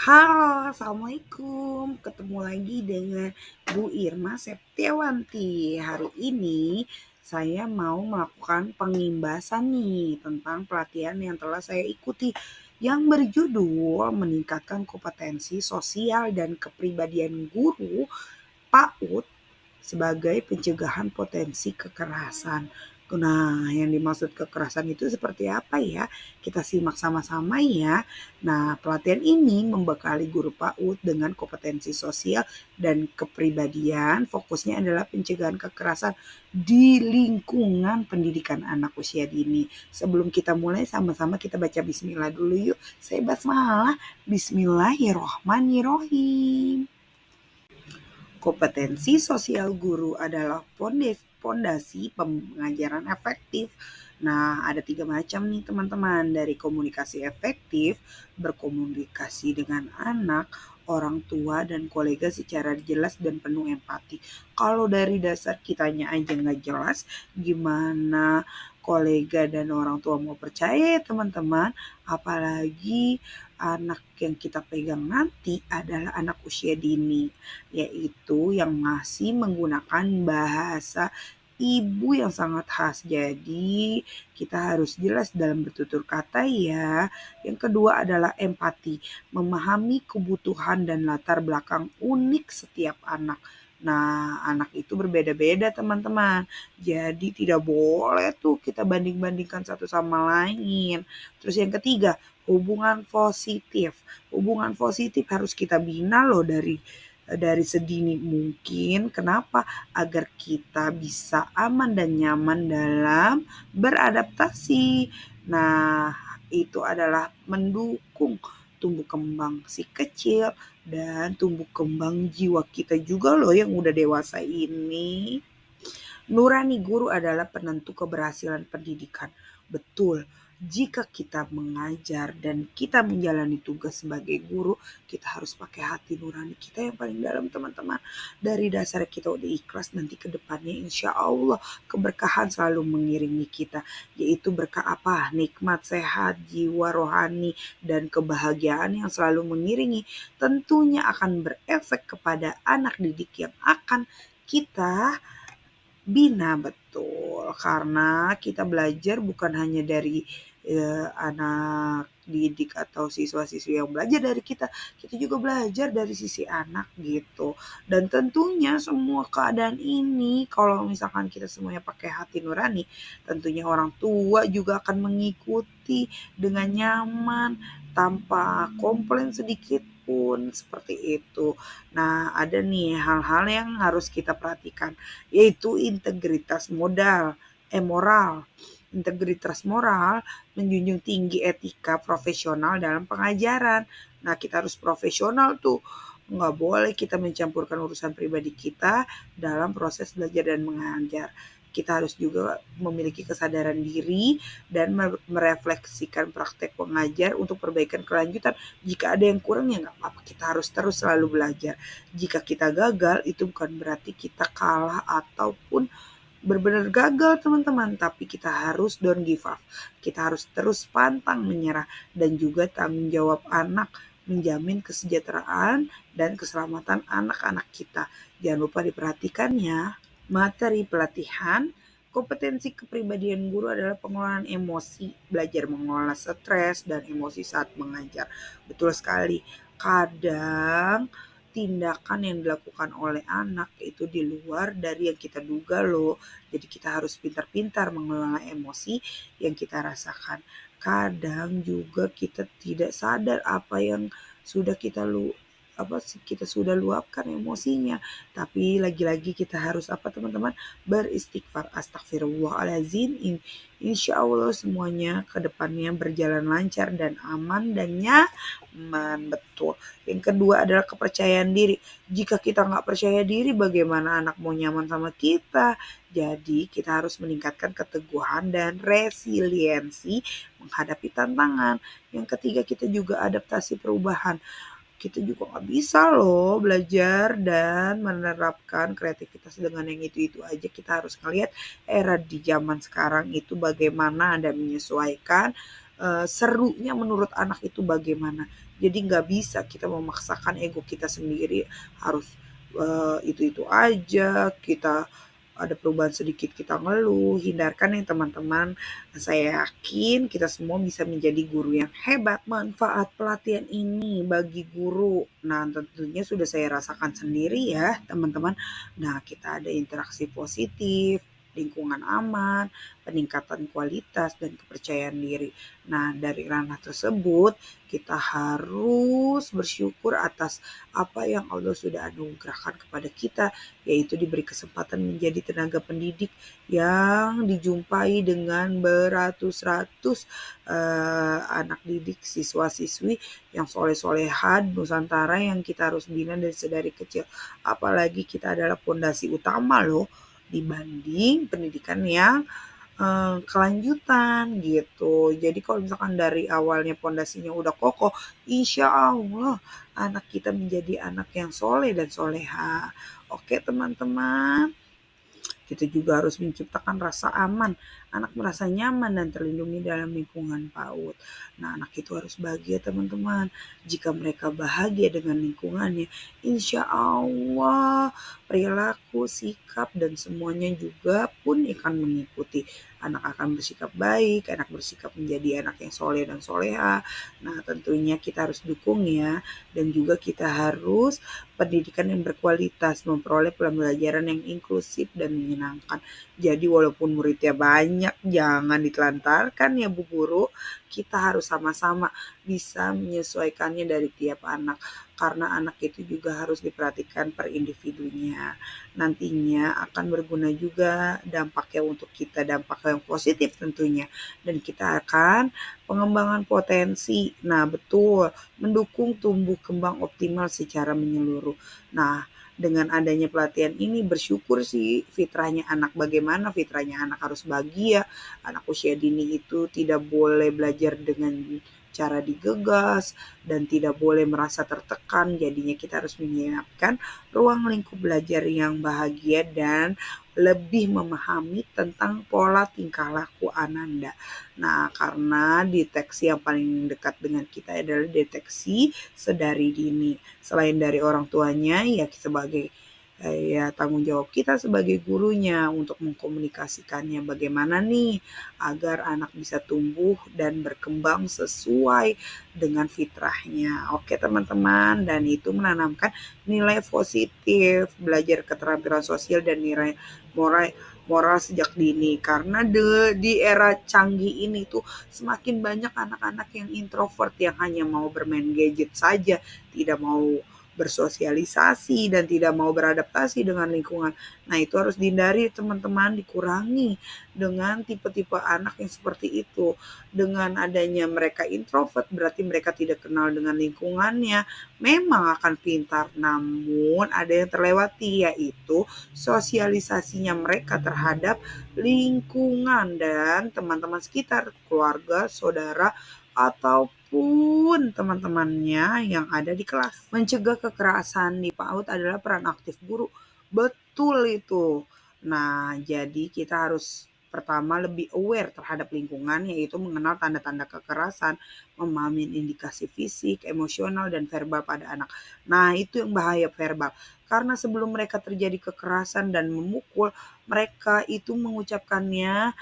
Halo, assalamualaikum. Ketemu lagi dengan Bu Irma Septiawanti. Hari ini saya mau melakukan pengimbasan nih tentang pelatihan yang telah saya ikuti yang berjudul meningkatkan kompetensi sosial dan kepribadian guru PAUD sebagai pencegahan potensi kekerasan. Nah, yang dimaksud kekerasan itu seperti apa ya? Kita simak sama-sama ya. Nah, pelatihan ini membekali guru PAUD dengan kompetensi sosial dan kepribadian. Fokusnya adalah pencegahan kekerasan di lingkungan pendidikan anak usia dini. Sebelum kita mulai, sama-sama kita baca bismillah dulu yuk. Saya basmalah. Bismillahirrohmanirrohim. Kompetensi sosial guru adalah pondasi pengajaran efektif. Nah, ada 3 macam nih teman-teman. Dari komunikasi efektif, berkomunikasi dengan anak, orang tua, dan kolega secara jelas dan penuh empati. Kalau dari dasar kitanya aja nggak jelas, gimana kolega dan orang tua mau percaya ya teman-teman? Apalagi anak yang kita pegang nanti adalah anak usia dini, yaitu yang masih menggunakan bahasa ibu yang sangat khas. Jadi kita harus jelas dalam bertutur kata ya. Yang kedua adalah empati, memahami kebutuhan dan latar belakang unik setiap anak. Nah, anak itu berbeda-beda teman-teman. Jadi tidak boleh tuh kita banding-bandingkan satu sama lain. Terus yang ketiga, hubungan positif. Hubungan positif harus kita bina loh dari sedini mungkin. Kenapa? Agar kita bisa aman dan nyaman dalam beradaptasi. Nah, itu adalah mendukung tumbuh kembang si kecil dan tumbuh kembang jiwa kita juga loh yang udah dewasa ini. Nurani guru adalah penentu keberhasilan pendidikan. Betul, jika kita mengajar dan kita menjalani tugas sebagai guru, kita harus pakai hati nurani kita yang paling dalam teman-teman. Dari dasar kita udah ikhlas, nanti ke depannya insya Allah keberkahan selalu mengiringi kita. Yaitu berkah apa? Nikmat, sehat, jiwa rohani, dan kebahagiaan yang selalu mengiringi. Tentunya akan berefek kepada anak didik yang akan kita bina. Betul, karena kita belajar bukan hanya dari anak didik atau siswa-siswi yang belajar dari kita juga belajar dari sisi anak gitu. Dan tentunya semua keadaan ini kalau misalkan kita semuanya pakai hati nurani, tentunya orang tua juga akan mengikuti dengan nyaman tanpa komplain sedikit pun seperti itu. Nah, ada nih hal-hal yang harus kita perhatikan, yaitu moral. Integritas moral menjunjung tinggi etika profesional dalam pengajaran. Nah, kita harus profesional tuh. Nggak boleh kita mencampurkan urusan pribadi kita dalam proses belajar dan mengajar. Kita harus juga memiliki kesadaran diri dan merefleksikan praktek pengajar untuk perbaikan kelanjutan. Jika ada yang kurang ya nggak apa-apa, kita harus terus selalu belajar. Jika kita gagal itu bukan berarti kita kalah ataupun benar-benar gagal teman-teman, tapi kita harus don't give up. Kita harus terus pantang menyerah dan juga tanggung jawab anak menjamin kesejahteraan dan keselamatan anak-anak kita. Jangan lupa diperhatikan ya. Materi pelatihan, kompetensi kepribadian guru adalah pengelolaan emosi, belajar mengelola stres dan emosi saat mengajar. Betul sekali. Kadang tindakan yang dilakukan oleh anak itu di luar dari yang kita duga loh. Jadi kita harus pintar-pintar mengelola emosi yang kita rasakan. Kadang juga kita tidak sadar apa yang sudah kita sudah luapkan emosinya. Tapi lagi-lagi kita harus apa teman-teman? Beristighfar. Astagfirullahaladzim. Insya Allah semuanya ke depannya berjalan lancar dan aman dan nyaman. Betul. Yang kedua adalah kepercayaan diri. Jika kita nggak percaya diri, bagaimana anak mau nyaman sama kita? Jadi kita harus meningkatkan keteguhan dan resiliensi menghadapi tantangan. Yang ketiga kita juga adaptasi perubahan. Kita juga nggak bisa loh belajar dan menerapkan kreativitas dengan yang itu-itu aja. Kita harus ngelihat era di zaman sekarang itu bagaimana dan menyesuaikan serunya menurut anak itu bagaimana. Jadi nggak bisa kita memaksakan ego kita sendiri harus itu-itu aja, kita ada perubahan sedikit kita ngeluh, hindarkan ya teman-teman. Saya yakin kita semua bisa menjadi guru yang hebat. Manfaat pelatihan ini bagi guru, nah tentunya sudah saya rasakan sendiri ya teman-teman. Nah kita ada interaksi positif, lingkungan aman, peningkatan kualitas dan kepercayaan diri. Nah dari ranah tersebut kita harus bersyukur atas apa yang Allah sudah anugerahkan kepada kita, yaitu diberi kesempatan menjadi tenaga pendidik yang dijumpai dengan beratus-ratus anak didik siswa-siswi yang soleh-solehan Nusantara yang kita harus bina dari kecil. Apalagi kita adalah pondasi utama loh dibanding pendidikan yang kelanjutan gitu. Jadi kalau misalkan dari awalnya pondasinya udah kokoh, insya Allah anak kita menjadi anak yang soleh dan soleha. Oke teman-teman. Kita juga harus menciptakan rasa aman. Anak merasa nyaman dan terlindungi dalam lingkungan PAUD. Nah, anak itu harus bahagia teman-teman. Jika mereka bahagia dengan lingkungannya, insya Allah perilaku, sikap, dan semuanya juga pun akan mengikuti. Anak akan bersikap baik, anak bersikap menjadi anak yang soleh dan soleha. Nah, tentunya kita harus dukung ya. Dan juga kita harus pendidikan yang berkualitas, memperoleh pembelajaran yang inklusif dan menyenangkan. Jadi walaupun muridnya banyak, jangan ditelantarkan ya Bu Guru. Kita harus sama-sama bisa menyesuaikannya dari tiap anak. Karena anak itu juga harus diperhatikan per individunya. Nantinya akan berguna juga dampaknya untuk kita, dampak yang positif tentunya. Dan kita akan pengembangan potensi. Nah betul, mendukung tumbuh kembang optimal secara menyeluruh. Nah, dengan adanya pelatihan ini bersyukur sih fitrahnya anak. Bagaimana fitrahnya anak harus bahagia. Anak usia dini itu tidak boleh belajar dengan cara digegas dan tidak boleh merasa tertekan. Jadinya kita harus menyiapkan ruang lingkup belajar yang bahagia dan lebih memahami tentang pola tingkah laku Ananda. Nah, karena deteksi yang paling dekat dengan kita adalah deteksi sedari dini. Selain dari orang tuanya, ya sebagai ya tanggung jawab kita sebagai gurunya untuk mengkomunikasikannya bagaimana nih agar anak bisa tumbuh dan berkembang sesuai dengan fitrahnya. Oke teman-teman, dan itu menanamkan nilai positif, belajar keterampilan sosial dan nilai moral moral sejak dini karena di era canggih ini tuh semakin banyak anak-anak yang introvert yang hanya mau bermain gadget saja, tidak mau bersosialisasi dan tidak mau beradaptasi dengan lingkungan. Nah, itu harus dihindari teman-teman, dikurangi dengan tipe-tipe anak yang seperti itu. Dengan adanya mereka introvert berarti mereka tidak kenal dengan lingkungannya. Memang akan pintar, namun ada yang terlewati yaitu sosialisasinya mereka terhadap lingkungan dan teman-teman sekitar, keluarga, saudara, ataupun teman-temannya yang ada di kelas. Mencegah kekerasan di PAUD adalah peran aktif guru. Betul itu. Nah, jadi kita harus pertama lebih aware terhadap lingkungan, yaitu mengenal tanda-tanda kekerasan, memahami indikasi fisik, emosional, dan verbal pada anak. Nah, itu yang bahaya verbal. Karena sebelum mereka terjadi kekerasan dan memukul, mereka itu mengucapkannya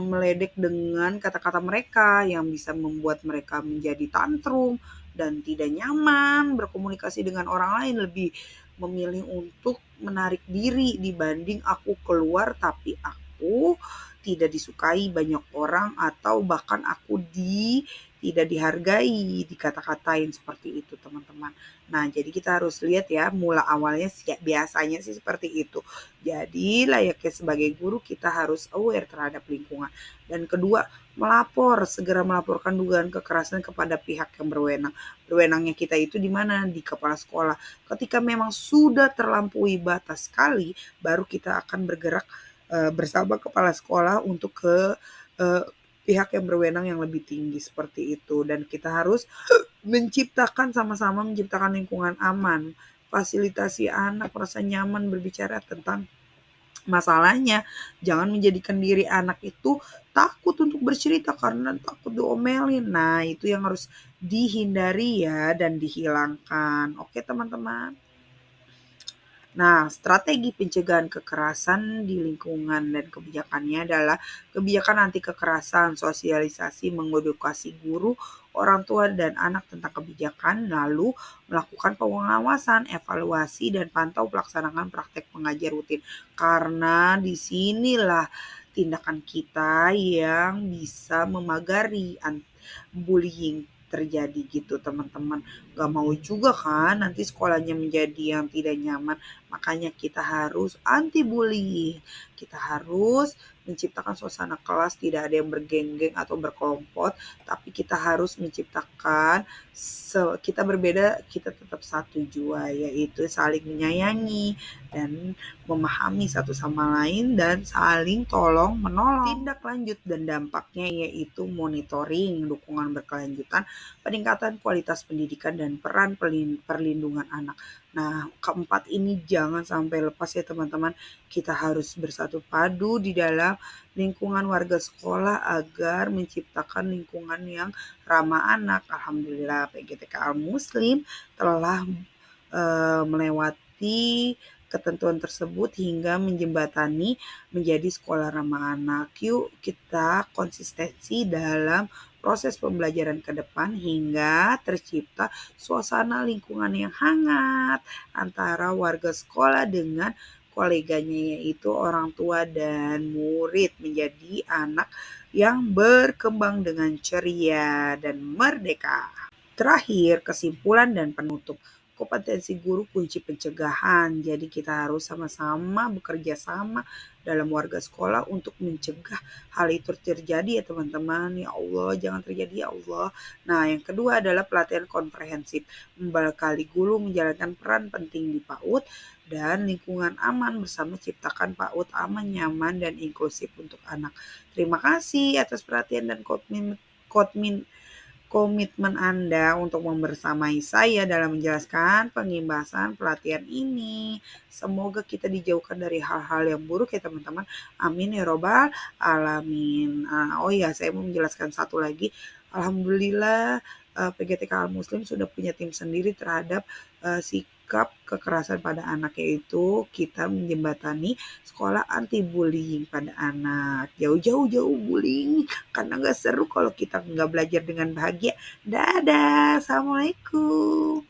meledek dengan kata-kata mereka yang bisa membuat mereka menjadi tantrum dan tidak nyaman berkomunikasi dengan orang lain, lebih memilih untuk menarik diri dibanding aku keluar tapi aku tidak disukai banyak orang atau bahkan aku tidak dihargai, dikata-katain seperti itu teman-teman. Nah jadi kita harus lihat ya mula awalnya biasanya sih seperti itu. Jadi layaknya sebagai guru kita harus aware terhadap lingkungan. Dan kedua, segera melaporkan dugaan kekerasan kepada pihak yang berwenang. Berwenangnya kita itu di mana? Di kepala sekolah. Ketika memang sudah terlampaui batas sekali, baru kita akan bergerak bersama kepala sekolah untuk ke uh, pihak yang berwenang yang lebih tinggi seperti itu. Dan kita harus sama-sama menciptakan lingkungan aman, fasilitasi anak merasa nyaman berbicara tentang Masalahnya, jangan menjadikan diri anak itu takut untuk bercerita karena takut diomelin. Nah, itu yang harus dihindari ya dan dihilangkan. Oke, teman-teman. Nah, strategi pencegahan kekerasan di lingkungan dan kebijakannya adalah kebijakan anti kekerasan, sosialisasi, mengedukasi guru, orang tua, dan anak tentang kebijakan, lalu melakukan pengawasan, evaluasi, dan pantau pelaksanaan praktek pengajar rutin. Karena disinilah tindakan kita yang bisa memagari bullying terjadi gitu teman-teman. Gak mau juga kan nanti sekolahnya menjadi yang tidak nyaman. Makanya kita harus anti bullying. Kita harus menciptakan suasana kelas tidak ada yang bergenggeng atau berkelompok, tapi kita harus menciptakan kita berbeda, kita tetap satu jua, yaitu saling menyayangi dan memahami satu sama lain dan saling tolong menolong. Tindak lanjut dan dampaknya yaitu monitoring, dukungan berkelanjutan, peningkatan kualitas pendidikan dan peran perlindungan anak. Nah, keempat ini jangan sampai lepas ya teman-teman. Kita harus bersatu padu di dalam lingkungan warga sekolah agar menciptakan lingkungan yang ramah anak. Alhamdulillah PGTK Al Muslim telah melewati ketentuan tersebut hingga menjembatani menjadi sekolah ramah anak. Yuk kita konsistensi dalam proses pembelajaran ke depan hingga tercipta suasana lingkungan yang hangat antara warga sekolah dengan koleganya yaitu orang tua dan murid menjadi anak yang berkembang dengan ceria dan merdeka. Terakhir, kesimpulan dan penutup. Kompetensi guru kunci pencegahan. Jadi kita harus sama-sama bekerja sama dalam warga sekolah untuk mencegah hal itu terjadi ya teman-teman. Ya Allah, jangan terjadi ya Allah. Nah, yang kedua adalah pelatihan komprehensif. Membekali guru menjalankan peran penting di PAUD dan lingkungan aman bersama ciptakan PAUD aman, nyaman, dan inklusif untuk anak. Terima kasih atas perhatian dan komitmen Anda untuk membersamai saya dalam menjelaskan pengimbasan pelatihan ini. Semoga kita dijauhkan dari hal-hal yang buruk ya teman-teman. Amin ya robbal alamin. Oh ya, saya mau menjelaskan satu lagi. Alhamdulillah PGTK Al Muslim sudah punya tim sendiri terhadap sikap kekerasan pada anak, yaitu kita menjembatani sekolah anti bullying pada anak. Jauh bullying karena nggak seru kalau kita nggak belajar dengan bahagia. Dadah, assalamualaikum.